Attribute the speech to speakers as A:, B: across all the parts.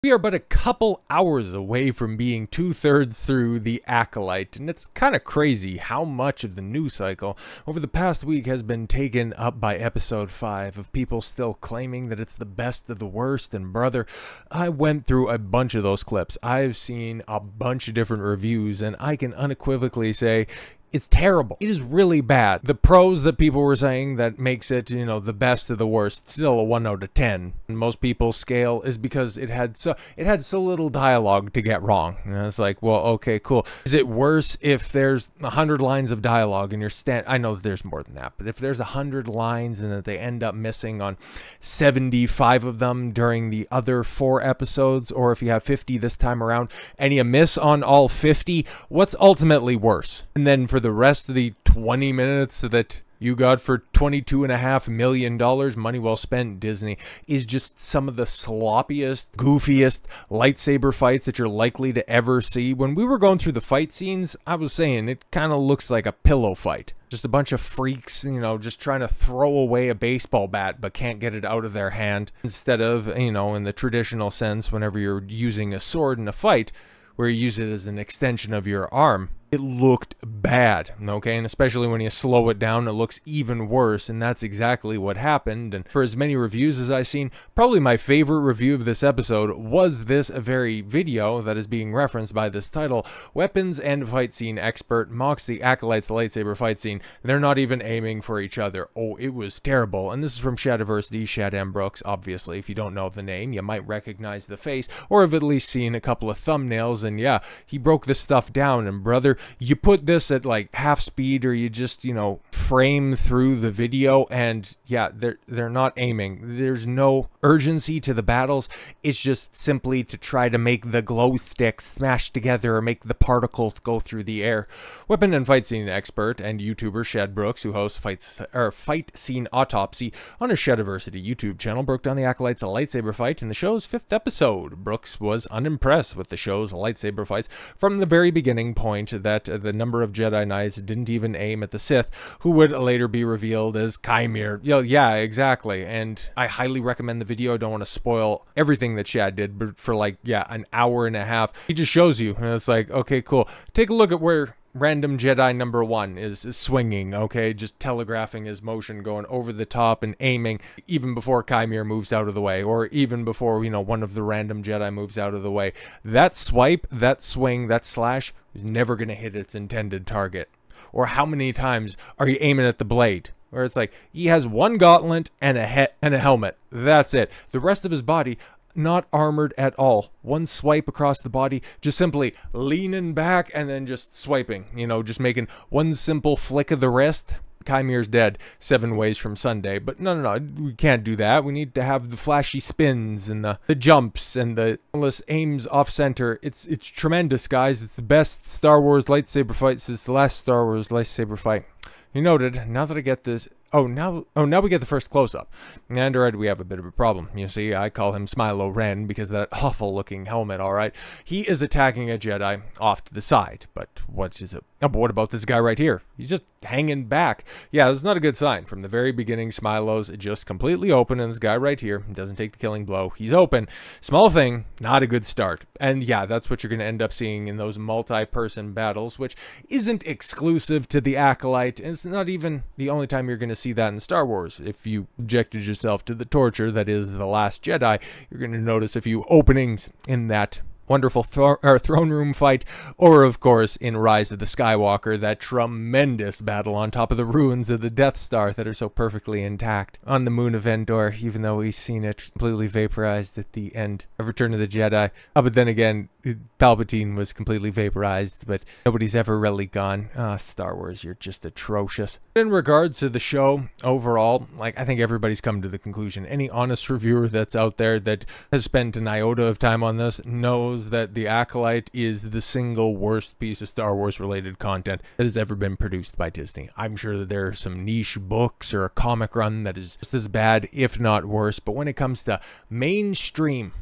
A: We are but a couple hours away from being 2/3 through The Acolyte, and it's kind of crazy how much of the news cycle over the past week has been taken up by episode 5 of people still claiming that it's the best of the worst. And brother, I went through a bunch of those clips. I've seen a bunch of different reviews, and I can unequivocally say it's terrible. It is really bad. The pros that people were saying that makes it, the best of the worst, still a 1 out of 10. And most people's scale is because it had so little dialogue to get wrong. And it's like, well, okay, cool. Is it worse if there's 100 lines of dialogue and I know that there's more than that, but if there's 100 lines and that they end up missing on 75 of them during the other 4 episodes, or if you have 50 this time around and you miss on all 50, what's ultimately worse? And then for the rest of the 20 minutes that you got for $22.5 million, money well spent, Disney, is just some of the sloppiest, goofiest lightsaber fights that you're likely to ever see. When we were going through the fight scenes, I was saying it kind of looks like a pillow fight. Just a bunch of freaks, just trying to throw away a baseball bat but can't get it out of their hand. Instead of, in the traditional sense, whenever you're using a sword in a fight, where you use it as an extension of your arm. It looked bad, okay? And especially when you slow it down, it looks even worse, and that's exactly what happened. And for as many reviews as I've seen, probably my favorite review of this episode was this very video that is being referenced by this title. Weapons and fight scene expert mocks the Acolyte's lightsaber fight scene. They're not even aiming for each other. Oh, it was terrible. And this is from Shadiversity, Shad M Brooks. Obviously, if you don't know the name, you might recognize the face, or have at least seen a couple of thumbnails. And yeah, he broke this stuff down, and brother, you put this at like half speed, or you just, frame through the video, and yeah, they're not aiming. There's no urgency to the battles. It's just simply to try to make the glow sticks smash together or make the particles go through the air. Weapon and fight scene expert and YouTuber Shad Brooks, who hosts Fight Scene Autopsy on his Shadiversity YouTube channel, broke down the Acolyte's lightsaber fight in the show's 5th episode. Brooks was unimpressed with the show's lightsaber fights from the very beginning point that the number of Jedi Knights didn't even aim at the Sith, who would later be revealed as Chimere. Yeah, exactly. And I highly recommend the video. I don't want to spoil everything that Shad did, but for an hour and a half, he just shows you, and it's like, okay, cool. Take a look at where random Jedi number 1 is swinging, okay, just telegraphing his motion, going over the top and aiming even before Chimere moves out of the way, or even before, one of the random Jedi moves out of the way. That swipe, that swing, that slash is never going to hit its intended target. Or how many times are you aiming at the blade? Where it's like, he has one gauntlet and a helmet. That's it. The rest of his body, not armored at all. One swipe across the body, just simply leaning back and then just swiping, just making one simple flick of the wrist. Chimere's dead 7 ways from Sunday. But no, we can't do that. We need to have the flashy spins and the jumps and the endless aims off center. It's tremendous, guys. It's the best Star Wars lightsaber fight since the last Star Wars lightsaber fight. You noted, now that I get this, now we get the first close-up. And alright, we have a bit of a problem. You see, I call him Smilo Ren because of that awful-looking helmet, alright? He is attacking a Jedi off to the side, but what about this guy right here? He's just hanging back. Yeah, that's not a good sign. From the very beginning, Smilo's just completely open, and this guy right here doesn't take the killing blow. He's open. Small thing, not a good start. And yeah, that's what you're going to end up seeing in those multi-person battles, which isn't exclusive to the Acolyte, and it's not even the only time you're going to see that in Star Wars. If you objected yourself to the torture that is The Last Jedi, you're going to notice a few openings in that wonderful throne room fight, or of course in Rise of the Skywalker, that tremendous battle on top of the ruins of the Death Star that are so perfectly intact on the moon of Endor, even though we've seen it completely vaporized at the end of Return of the Jedi. But then again, Palpatine was completely vaporized, but nobody's ever really gone, Star Wars, you're just atrocious. In regards to the show overall, I think everybody's come to the conclusion. Any honest reviewer that's out there that has spent an iota of time on this knows that The Acolyte is the single worst piece of Star Wars related content that has ever been produced by Disney. I'm sure that there are some niche books or a comic run that is just as bad, if not worse, but when it comes to mainstream,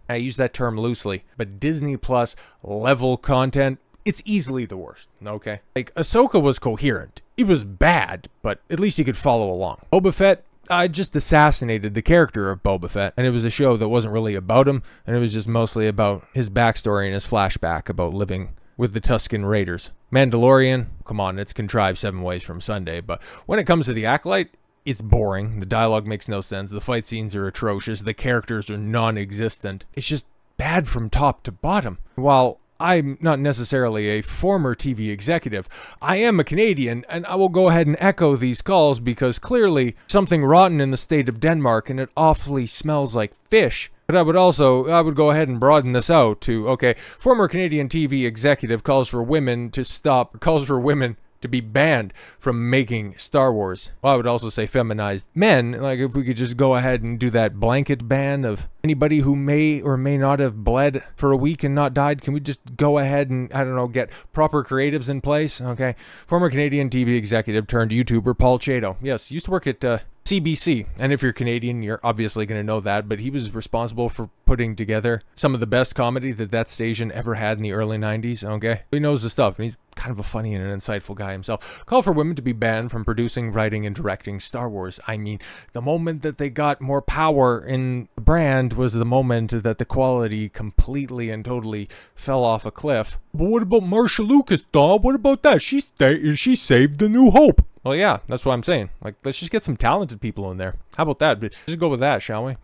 A: I use that term loosely, but Disney Plus level content, it's easily the worst, okay? Ahsoka was coherent. It was bad, but at least you could follow along. Boba Fett, just assassinated the character of Boba Fett, and it was a show that wasn't really about him, and it was just mostly about his backstory and his flashback about living with the Tusken Raiders. Mandalorian, come on, it's contrived 7 ways from Sunday, but when it comes to the Acolyte, it's boring. The dialogue makes no sense. The fight scenes are atrocious. The characters are non-existent. It's just bad from top to bottom. While I'm not necessarily a former TV executive, I am a Canadian, and I will go ahead and echo these calls because clearly something rotten in the state of Denmark and it awfully smells like fish. But I would go ahead and broaden this out to, okay, former Canadian TV executive calls for women to be banned from making Star Wars. Well, I would also say feminized men, like if we could just go ahead and do that blanket ban of anybody who may or may not have bled for a week and not died. Can we just go ahead and, I don't know, get proper creatives in place? Okay. Former Canadian TV executive turned YouTuber Paul Chato. Yes, used to work at CBC, and if you're Canadian, you're obviously going to know that, but he was responsible for putting together some of the best comedy that station ever had in the early 90s, okay? He knows the stuff, and he's kind of a funny and an insightful guy himself. Call for women to be banned from producing, writing, and directing Star Wars. I mean, the moment that they got more power in the brand was the moment that the quality completely and totally fell off a cliff. But what about Marsha Lucas, dog? What about that? She saved the New Hope. Well, yeah, that's what I'm saying. Like, let's just get some talented people in there. How about that? But just go with that, shall we?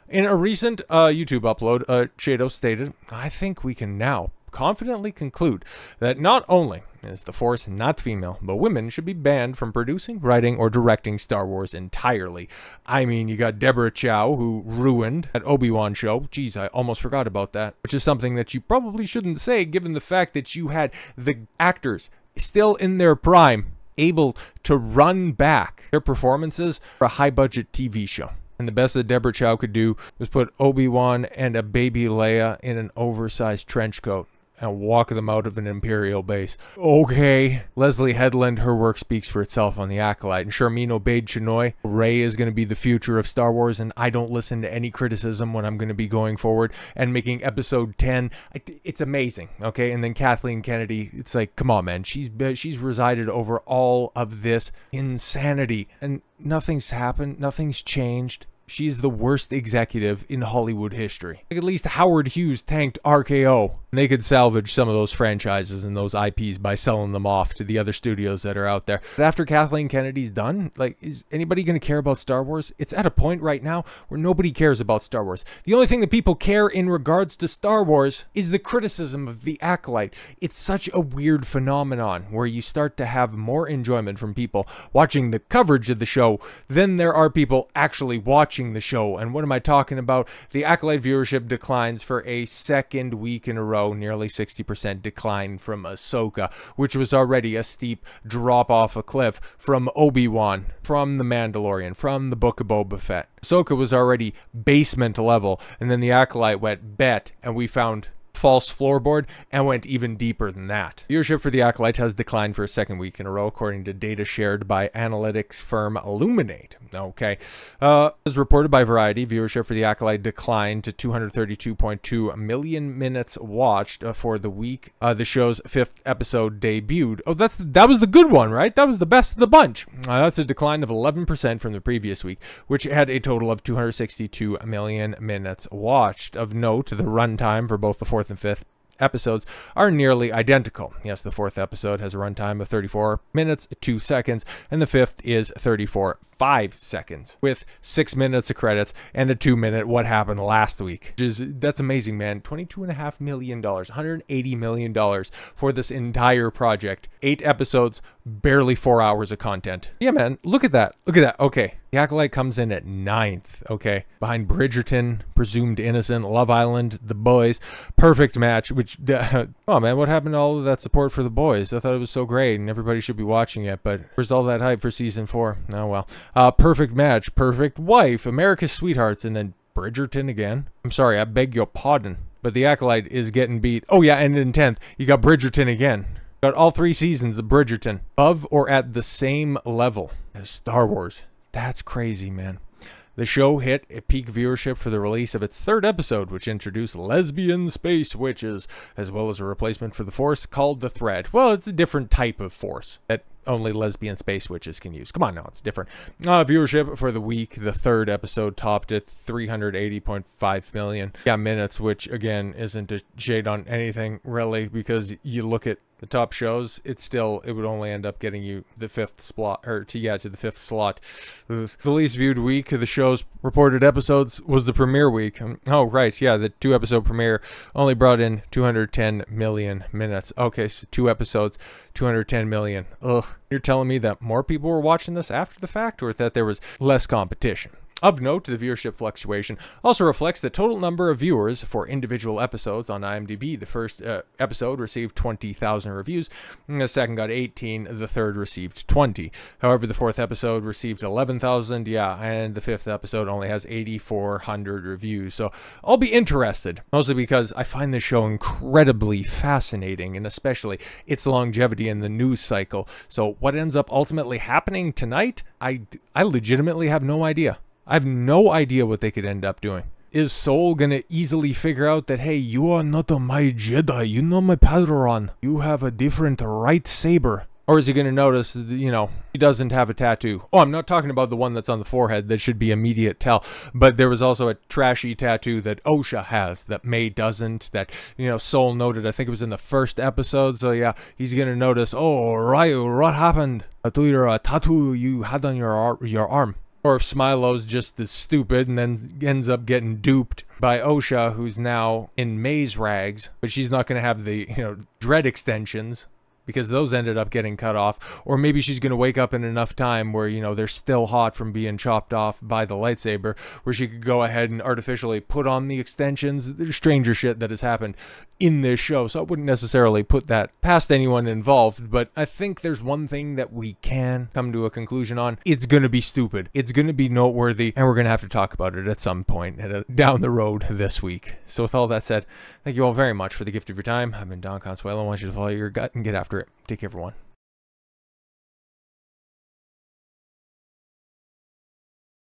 A: In a recent YouTube upload, Chato stated, I think we can now confidently conclude that not only is the Force not female, but women should be banned from producing, writing, or directing Star Wars entirely. I mean, you got Deborah Chow, who ruined that Obi-Wan show. Jeez, I almost forgot about that. Which is something that you probably shouldn't say, given the fact that you had the actors still in their prime able to run back their performances for a high-budget TV show. And the best that Deborah Chow could do was put Obi-Wan and a baby Leia in an oversized trench coat and walk them out of an Imperial base. Okay. Leslie Headland, her work speaks for itself on The Acolyte. And Sharmeen Obaid-Chinoy, Rey is going to be the future of Star Wars, and I don't listen to any criticism when I'm going to be going forward and making episode 10. It's amazing, okay? And then Kathleen Kennedy, it's like, come on, man. She's resided over all of this insanity, and nothing's happened. Nothing's changed. She's the worst executive in Hollywood history. Like, at least Howard Hughes tanked RKO. And they could salvage some of those franchises and those IPs by selling them off to the other studios that are out there. But after Kathleen Kennedy's done, like, is anybody going to care about Star Wars? It's at a point right now where nobody cares about Star Wars. The only thing that people care in regards to Star Wars is the criticism of The Acolyte. It's such a weird phenomenon where you start to have more enjoyment from people watching the coverage of the show than there are people actually watching the show. And what am I talking about? The Acolyte viewership declines for a second week in a row, nearly 60% decline from Ahsoka, which was already a steep drop off a cliff, from Obi-Wan, from The Mandalorian, from the Book of Boba Fett. Ahsoka was already basement level, and then the Acolyte went bet, and we found false floorboard and went even deeper than that. Viewership for The Acolyte has declined for a second week in a row, according to data shared by analytics firm Illuminate. Okay. As reported by Variety, viewership for The Acolyte declined to 232.2 million minutes watched for the week the show's 5th episode debuted. Oh, that was the good one, right? That was the best of the bunch. That's a decline of 11% from the previous week, which had a total of 262 million minutes watched. Of note, the runtime for both the 4th and 5th episodes are nearly identical. Yes, the 4th episode has a runtime of 34 minutes, 2 seconds, and the 5th is 34.5 seconds, with 6 minutes of credits and a 2-minute what happened last week. That's amazing, man. $22.5 million, $180 million for this entire project. 8 episodes, barely 4 hours of content. Yeah, man, look at that. Look at that. Okay. The Acolyte comes in at 9th, okay? Behind Bridgerton, Presumed Innocent, Love Island, The Boys, Perfect Match, which, oh man, what happened to all of that support for The Boys? I thought it was so great and everybody should be watching it, but where's all that hype for season 4? Oh well. Perfect Match, Perfect Wife, America's Sweethearts, and then Bridgerton again. I'm sorry, I beg your pardon, but The Acolyte is getting beat. Oh yeah, and in 10th, you got Bridgerton again. Got all 3 seasons of Bridgerton, above or at the same level as Star Wars. That's crazy, man. The show hit a peak viewership for the release of its 3rd episode, which introduced lesbian space witches, as well as a replacement for the Force called the Thread. Well, it's a different type of Force that only lesbian space witches can use. Come on now, it's different. Viewership for the week, the third episode topped at 380.5 million minutes, which again isn't a shade on anything really, because you look at the top shows, it would only end up getting you the fifth slot, or to the fifth slot. The least viewed week of the show's reported episodes was the premiere week. Oh, right, yeah, the 2-episode premiere only brought in 210 million minutes. Okay, so 2 episodes, 210 million. Ugh. You're telling me that more people were watching this after the fact, or that there was less competition? Of note, the viewership fluctuation also reflects the total number of viewers for individual episodes on IMDb. The first episode received 20,000 reviews, and the second got 18, the third received 20. However, the fourth episode received 11,000, and the fifth episode only has 8,400 reviews. So I'll be interested, mostly because I find this show incredibly fascinating, and especially its longevity in the news cycle. So what ends up ultimately happening tonight, I legitimately have no idea. I have no idea what they could end up doing. Is Soul gonna easily figure out that, hey, you are not my Jedi, you're not my Padawan, you have a different lightsaber? Or is he gonna notice that, you know, he doesn't have a tattoo? Oh, I'm not talking about the one that's on the forehead that should be immediate tell, but there was also a trashy tattoo that Osha has that May doesn't, that, you know, Soul noted, I think it was in the first episode. So yeah, he's gonna notice, oh, Ryu, what happened to your tattoo you had on your arm? Or if Smilo's just as stupid and then ends up getting duped by Osha, who's now in May's rags, but she's not going to have the, you know, dread extensions, because those ended up getting cut off. Or maybe she's going to wake up in enough time where, you know, they're still hot from being chopped off by the lightsaber, where she could go ahead and artificially put on the extensions. There's stranger shit that has happened in this show, so I wouldn't necessarily put that past anyone involved, but I think there's one thing that we can come to a conclusion on. It's going to be stupid. It's going to be noteworthy, and we're going to have to talk about it at some point down the road this week. So with all that said, thank you all very much for the gift of your time. I've been Don Consuelo. I want you to follow your gut and get after it. Take care, everyone.